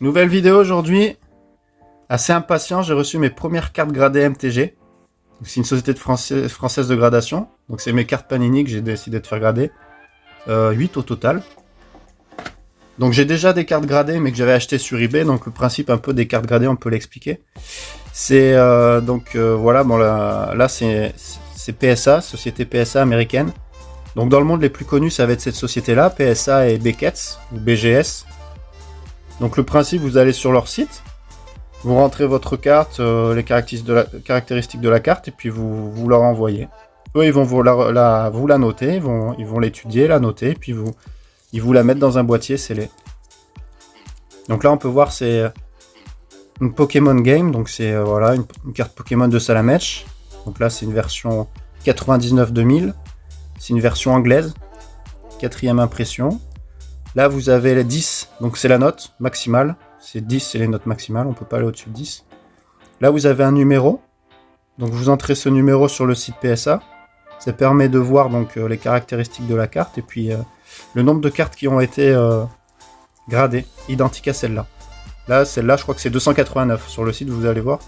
Nouvelle vidéo aujourd'hui. Assez impatient, j'ai reçu mes premières cartes gradées MTG. C'est une société française de gradation. Donc c'est mes cartes Panini que j'ai décidé de faire grader. 8 au total. Donc j'ai déjà des cartes gradées mais que j'avais achetées sur eBay. Donc le principe un peu des cartes gradées, on peut l'expliquer. C'est voilà, bon là c'est PSA, société PSA américaine. Donc dans le monde les plus connus ça va être cette société là, PSA et Beckett ou BGS. Donc le principe, vous allez sur leur site, vous rentrez votre carte, les caractéristiques de la carte, et puis vous leur envoyez. Eux, ils vont vous la noter, ils vont l'étudier, la noter, et puis ils vous la mettent dans un boîtier scellé. Donc là, on peut voir, c'est une Pokémon Game, donc c'est voilà, une carte Pokémon de Salamèche. Donc là, c'est une version 99-2000, c'est une version anglaise, 4e impression. Là, vous avez les 10, donc c'est la note maximale. C'est 10, c'est les notes maximales, on peut pas aller au-dessus de 10. Là, vous avez un numéro. Donc, vous entrez ce numéro sur le site PSA. Ça permet de voir donc les caractéristiques de la carte et puis le nombre de cartes qui ont été gradées, identiques à celle-là. Là, celle-là, je crois que c'est 289. Sur le site, vous allez voir,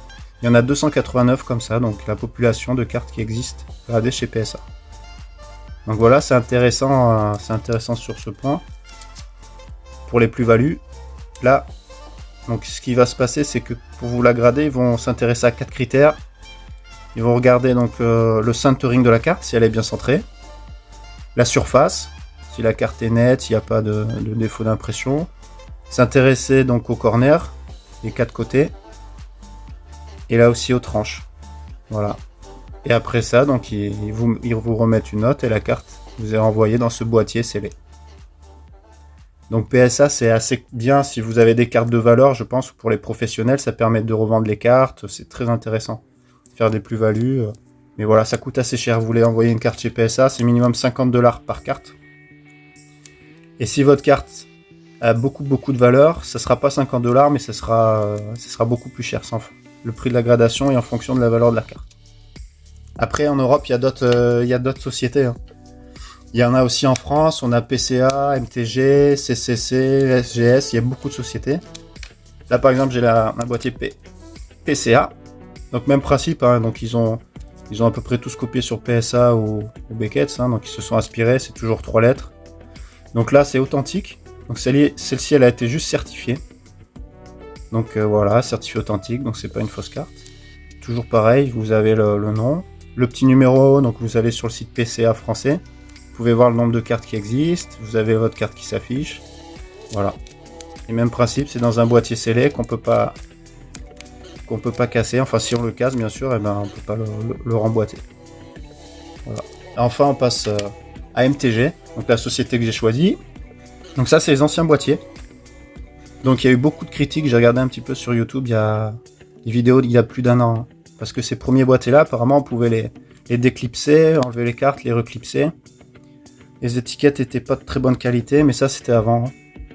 il y en a 289 comme ça, donc la population de cartes qui existent gradées chez PSA. Donc voilà, c'est intéressant sur ce point. Pour les plus-values, là, donc ce qui va se passer, c'est que pour vous la grader, ils vont s'intéresser à 4 critères. Ils vont regarder donc le centering de la carte, si elle est bien centrée, la surface, si la carte est nette, s'il n'y a pas de défaut d'impression, s'intéresser donc aux corners, les 4 côtés, et là aussi aux tranches. Voilà. Et après ça, donc ils vous remettent une note et la carte vous est envoyée dans ce boîtier scellé. Donc PSA, c'est assez bien si vous avez des cartes de valeur, je pense, pour les professionnels, ça permet de revendre les cartes, c'est très intéressant. Faire des plus-values, mais voilà, ça coûte assez cher. Vous voulez envoyer une carte chez PSA, c'est minimum $50 par carte. Et si votre carte a beaucoup de valeur, ça sera pas $50, mais ça sera beaucoup plus cher. Le prix de la gradation est en fonction de la valeur de la carte. Après, en Europe, il y a d'autres sociétés, hein. Il y en a aussi en France, on a PCA, MTG, CCC, SGS, il y a beaucoup de sociétés. Là par exemple j'ai un boîtier PCA, donc même principe, hein, donc ils ont à peu près tous copié sur PSA ou Beckett, hein, donc ils se sont inspirés, c'est toujours 3 lettres. Donc là c'est authentique, donc celle-ci elle a été juste certifiée. Donc voilà, certifié authentique, donc c'est pas une fausse carte. Toujours pareil, vous avez le nom, le petit numéro, donc vous allez sur le site PCA français. Vous pouvez voir le nombre de cartes qui existent, vous avez votre carte qui s'affiche, voilà. Et même principe, c'est dans un boîtier scellé qu'on peut pas casser, enfin si on le casse bien sûr, et ben on peut pas le remboîter. Voilà. Et enfin on passe à MTG, donc la société que j'ai choisie. Donc ça c'est les anciens boîtiers. Donc il y a eu beaucoup de critiques, j'ai regardé un petit peu sur YouTube, il y a des vidéos d'il y a plus d'1 an, hein, parce que ces premiers boîtiers là, apparemment on pouvait les déclipser, enlever les cartes, les reclipser. Les étiquettes étaient pas de très bonne qualité, mais ça c'était avant.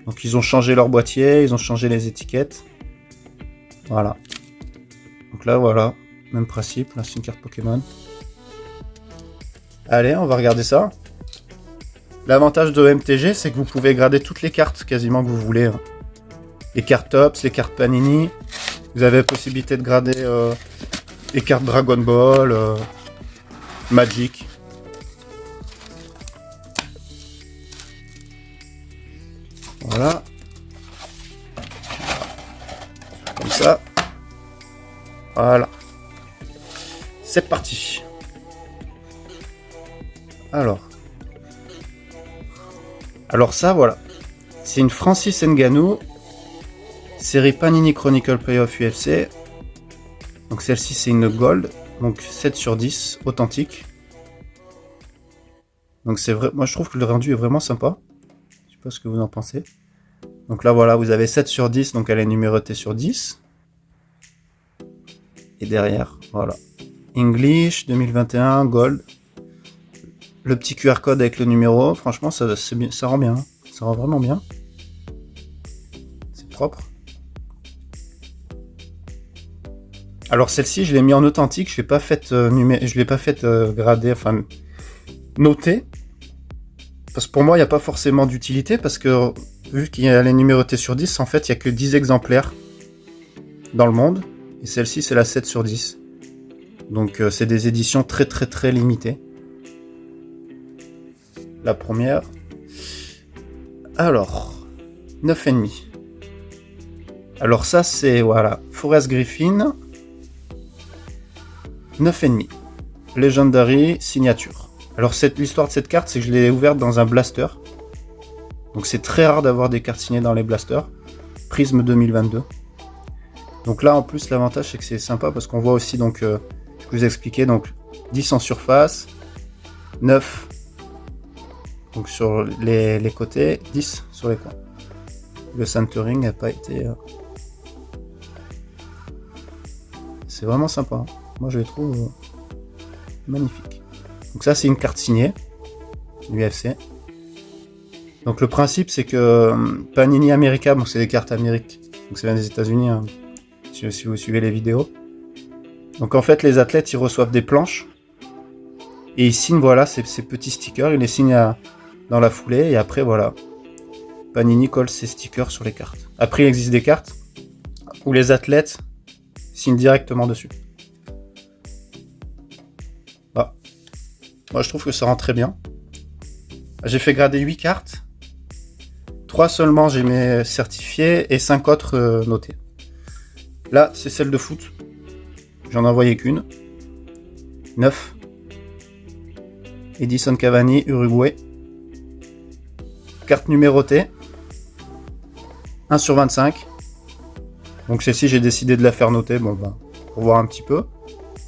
Donc ils ont changé leur boîtier, ils ont changé les étiquettes. Voilà. Donc là voilà, même principe, là c'est une carte Pokémon. Allez, on va regarder ça. L'avantage de MTG, c'est que vous pouvez grader toutes les cartes quasiment que vous voulez, hein. Les cartes Tops, les cartes Panini. Vous avez la possibilité de grader les cartes Dragon Ball, Magic. Voilà. Comme ça. Voilà. C'est parti. Alors ça, voilà. C'est une Francis Ngannou. Série Panini Chronicle Playoff UFC. Donc celle-ci, c'est une Gold. Donc 7 sur 10, authentique. Donc c'est vrai. Moi, je trouve que le rendu est vraiment sympa. Je sais pas ce que vous en pensez. Donc là voilà, vous avez 7 sur 10, donc elle est numérotée sur 10. Et derrière, voilà. English 2021, Gold. Le petit QR code avec le numéro, franchement ça rend bien. Ça rend vraiment bien. C'est propre. Alors celle-ci, je l'ai mis en authentique, je l'ai pas faite grader, enfin noter. Parce que pour moi, il n'y a pas forcément d'utilité, parce que vu qu'elle est numérotée sur 10, en fait, il n'y a que 10 exemplaires dans le monde. Et celle-ci, c'est la 7 sur 10. Donc, c'est des éditions très très très limitées. La première. Alors, 9,5. Alors ça, c'est, voilà, Forrest Griffin. 9,5. Legendary signature. Alors, l'histoire de cette carte, c'est que je l'ai ouverte dans un blaster. Donc, c'est très rare d'avoir des cartes signées dans les blasters. Prisme 2022. Donc là, en plus, l'avantage, c'est que c'est sympa parce qu'on voit aussi, donc, je vous expliquais, donc 10 en surface, 9 donc sur les côtés, 10 sur les coins. Le centering n'a pas été... C'est vraiment sympa. Hein. Moi, je les trouve magnifiques. Donc ça, c'est une carte signée, l'UFC. Donc le principe, c'est que Panini America, bon, c'est des cartes Amérique, donc c'est des États-Unis, hein, si vous suivez les vidéos. Donc en fait, les athlètes, ils reçoivent des planches et ils signent, voilà, ces petits stickers, ils les signent dans la foulée et après, voilà, Panini colle ses stickers sur les cartes. Après, il existe des cartes où les athlètes signent directement dessus. Ah. Moi, je trouve que ça rend très bien. J'ai fait grader 8 cartes. 3 seulement, j'ai mes certifiés et 5 autres notés. Là, c'est celle de foot. J'en ai envoyé qu'une. 9. Edison Cavani, Uruguay. Carte numérotée. 1 sur 25. Donc celle-ci, j'ai décidé de la faire noter. Bon, bah, pour voir un petit peu.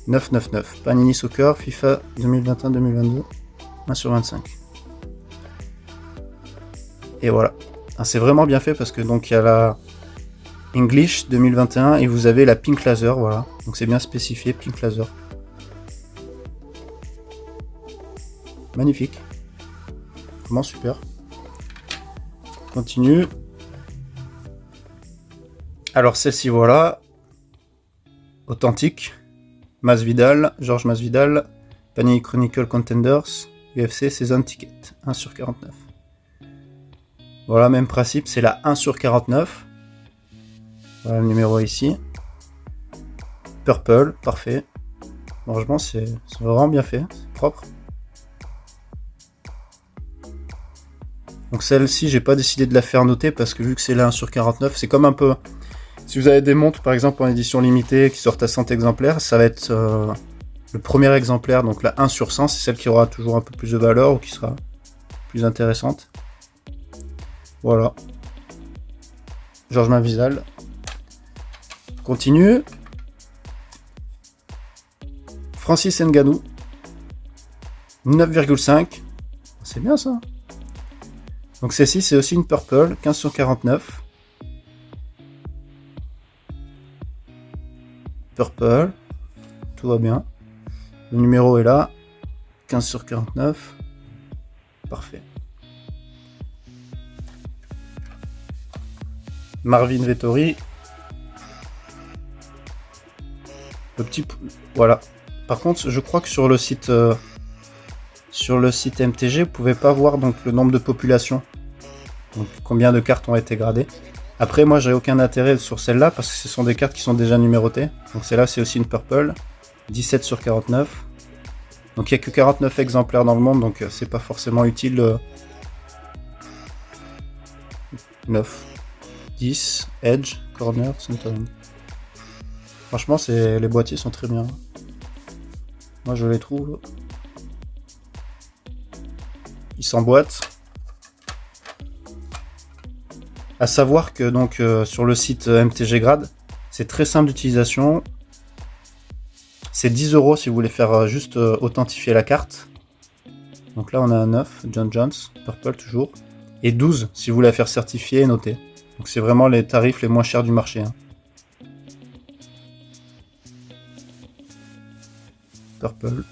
9. Panini Soccer, FIFA 2021-2022. 1 sur 25. Et voilà. C'est vraiment bien fait parce que donc il y a la English 2021 et vous avez la Pink Laser, voilà. Donc c'est bien spécifié, Pink Laser. Magnifique. Vraiment super. Continue. Alors celle-ci, voilà. Authentique. Masvidal, Georges Masvidal. Panini Chronicle Contenders. UFC Season Ticket. 1 sur 49. Voilà, même principe, c'est la 1 sur 49. Voilà le numéro ici. Purple, parfait. Franchement, c'est vraiment bien fait, c'est propre. Donc celle-ci, j'ai pas décidé de la faire noter parce que vu que c'est la 1 sur 49, c'est comme un peu... Si vous avez des montres, par exemple, en édition limitée, qui sortent à 100 exemplaires, ça va être le premier exemplaire, donc la 1 sur 100, c'est celle qui aura toujours un peu plus de valeur ou qui sera plus intéressante. Voilà. Georges Masvidal. Continue. Francis Ngannou. 9,5. C'est bien ça. Donc celle-ci, c'est aussi une purple. 15 sur 49. Purple. Tout va bien. Le numéro est là. 15 sur 49. Parfait. Marvin Vettori. Le petit... Voilà. Par contre, je crois que sur le site MTG, vous pouvez pas voir donc le nombre de populations. Donc combien de cartes ont été gradées. Après, moi, j'ai aucun intérêt sur celle-là parce que ce sont des cartes qui sont déjà numérotées. Donc celle-là, c'est aussi une purple. 17 sur 49. Donc il n'y a que 49 exemplaires dans le monde, donc c'est pas forcément utile. 9. 10, Edge, Corner, Centering. Franchement, les boîtiers sont très bien. Moi, je les trouve. Ils s'emboîtent. À savoir que donc sur le site MTG Grade, c'est très simple d'utilisation. C'est 10 € si vous voulez faire juste authentifier la carte. Donc là, on a un 9, John Jones, Purple toujours. Et 12 si vous voulez la faire certifier et noter. Donc c'est vraiment les tarifs les moins chers du marché. Hein. Purple.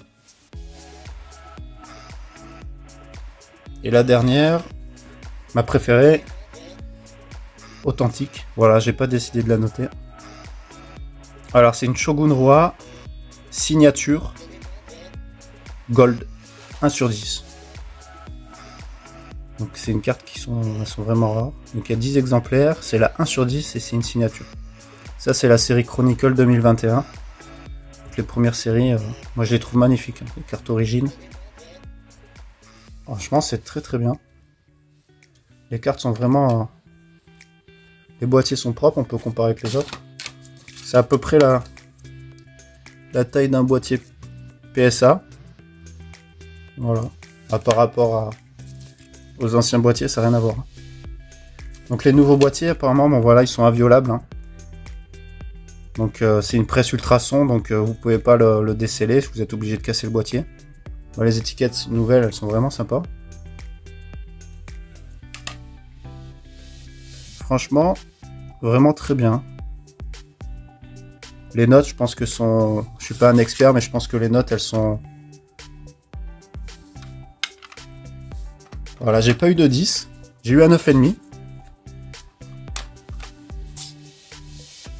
Et la dernière, ma préférée, authentique. Voilà, j'ai pas décidé de la noter. Alors c'est une Shogun Roi, signature, gold, 1 sur 10. Donc c'est une carte elles sont vraiment rares. Donc il y a 10 exemplaires, c'est la 1 sur 10 et c'est une signature. Ça c'est la série Chronicle 2021. Les premières séries, moi je les trouve magnifiques, les cartes origines. Franchement c'est très très bien. Les cartes sont vraiment... les boîtiers sont propres, on peut comparer avec les autres. C'est à peu près la taille d'un boîtier PSA. Voilà. Par rapport aux anciens boîtiers, ça n'a rien à voir. Donc les nouveaux boîtiers, apparemment, bon voilà, ils sont inviolables. Hein. Donc c'est une presse ultrason, donc vous pouvez pas le déceler, vous êtes obligé de casser le boîtier. Bon, les étiquettes nouvelles, elles sont vraiment sympas. Franchement, vraiment très bien. Les notes, je pense que sont... Je suis pas un expert, mais je pense que les notes, elles sont... Voilà, j'ai pas eu de 10. J'ai eu un 9,5.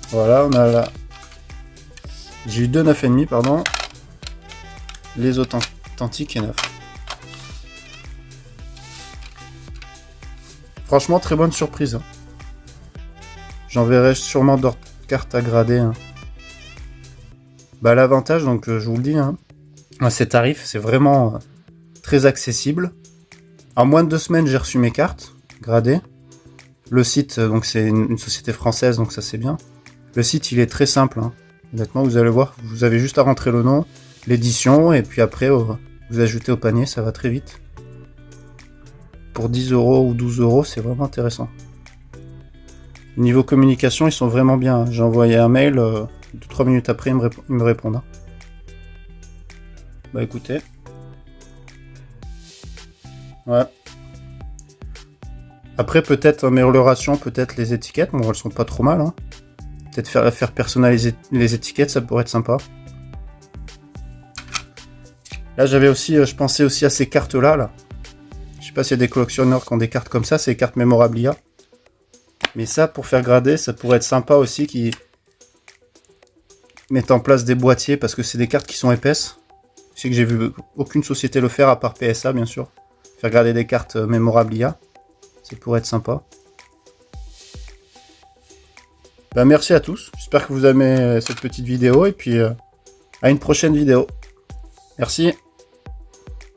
Voilà, on a là... J'ai eu 2 9,5, pardon. Les authentiques et 9. Franchement, très bonne surprise. Hein. J'enverrai sûrement d'autres cartes à grader. Hein. Bah, l'avantage, donc je vous le dis, hein, ces tarifs, c'est vraiment très accessible. En moins de 2 semaines, j'ai reçu mes cartes gradées. Le site, donc c'est une société française, donc ça c'est bien. Le site, il est très simple. Hein. Honnêtement, vous allez voir, vous avez juste à rentrer le nom, l'édition, et puis après, vous ajoutez au panier, ça va très vite. Pour 10 € ou 12 €, c'est vraiment intéressant. Niveau communication, ils sont vraiment bien. J'ai envoyé un mail, 2-3 minutes après, ils me répondent. Hein. Bah écoutez. Ouais. Après, peut-être amélioration, peut-être les étiquettes. Bon, elles sont pas trop mal. Hein. Peut-être faire personnaliser les étiquettes, ça pourrait être sympa. Là, j'avais aussi, je pensais aussi à ces cartes-là. Là. Je sais pas s'il y a des collectionneurs qui ont des cartes comme ça, c'est les cartes Memorabilia. Mais ça, pour faire grader, ça pourrait être sympa aussi qu'ils mettent en place des boîtiers, parce que c'est des cartes qui sont épaisses. Je sais que j'ai vu aucune société le faire, à part PSA, bien sûr. Faire grader des cartes Memorabilia. Ça pourrait être sympa. Ben, merci à tous. J'espère que vous aimez cette petite vidéo. Et puis, à une prochaine vidéo. Merci.